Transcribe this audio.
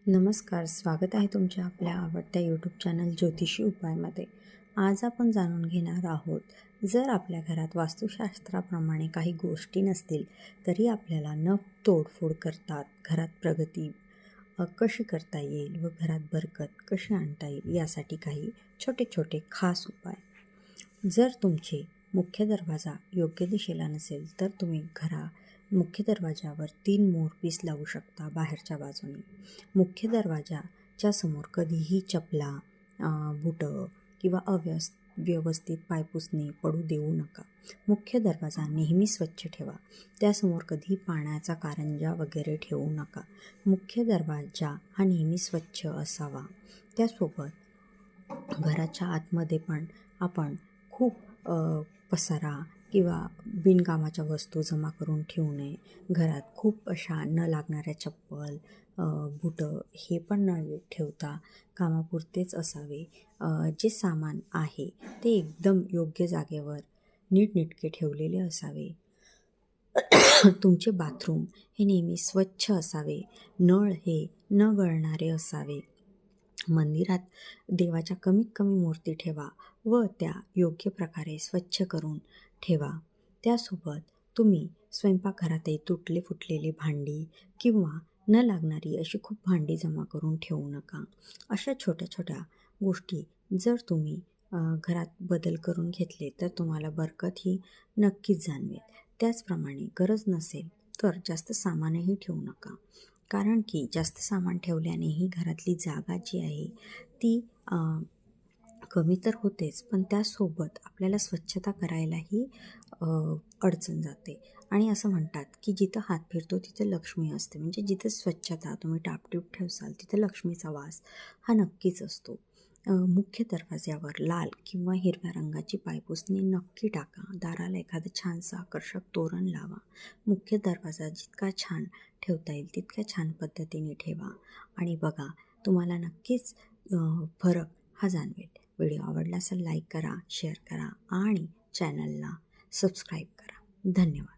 नमस्कार, स्वागत आहे तुमच्या आपल्या आवडत्या यूट्यूब चॅनल ज्योतिषी उपायमध्ये. आज आपण जाणून घेणार आहोत, जर आपल्या घरात वास्तुशास्त्राप्रमाणे काही गोष्टी नसतील तरी आपल्याला न तोडफोड करतात घरात प्रगती कशी करता येईल व घरात बरकत कशी आणता येईल यासाठी काही छोटे छोटे खास उपाय. जर तुमचे मुख्य दरवाजा योग्य दिशेला नसेल तर तुम्ही मुख्य दरवाजावर 3 मोरपीस लावू शकता बाहेरच्या बाजूने. मुख्य दरवाजाच्या समोर कधीही चपला, बुटं किंवा व्यवस्थित पायपुसणी पडू देऊ नका. मुख्य दरवाजा नेहमी स्वच्छ ठेवा. त्यासमोर कधीही पाण्याचा कारंजा वगैरे ठेवू नका. मुख्य दरवाजा हा नेहमी स्वच्छ असावा. त्यासोबत घराच्या आतमध्ये पण आपण खूप पसारा किंवा बिनकामाच्या वस्तू जमा करून ठेवू नये. घरात खूप अशा न लागणाऱ्या चप्पल, बुटं हे पण न ठेवता कामापुरतेच असावे. जे सामान आहे ते एकदम योग्य जागेवर नीटनेटके ठेवलेले असावे. तुमचे बाथरूम हे नेहमी स्वच्छ असावे. नळ हे न गळणारे असावे. मंदिरात देवाच्या कमीत कमी मूर्ती ठेवा व त्या योग्य प्रकारे स्वच्छ करून ठेवा. त्यासोबत तुम्ही स्वयंपाकघरातही तुटले फुटलेली भांडी किंवा न लागणारी अशी खूप भांडी जमा करून ठेवू नका. अशा छोट्या छोट्या गोष्टी जर तुम्ही घरात बदल करून घेतले तर तुम्हाला बरकत ही नक्कीच जाणवेल. त्याचप्रमाणे गरज नसेल तर जास्त सामानही ठेवू नका, कारण की जास्त सामान ठेवल्यानेही घरातली जागा जी आहे ती कमी तर होतेच, पण त्यासोबत आपल्याला स्वच्छता करायलाही अडचण जाते. आणि असं म्हणतात की जिथं हात फिरतो तिथं लक्ष्मी असते. म्हणजे जिथं स्वच्छता तुम्ही टापटीप ठेवसाल तिथं लक्ष्मीचा वास हा नक्कीच असतो. मुख्य दरवाज्यावर लाल किंवा हिरव्या रंगाची पायपुसणी नक्की टाका. दाराला एखादं छानसं आकर्षक तोरण लावा. मुख्य दरवाजा जितका छान ठेवता येईल तितक्या छान पद्धतीने ठेवा आणि बघा, तुम्हाला नक्कीच फरक हा जाणवेल. व्हिडिओ आवडला असेल लाईक करा, शेअर करा आणि चॅनलला सबस्क्राईब करा. धन्यवाद.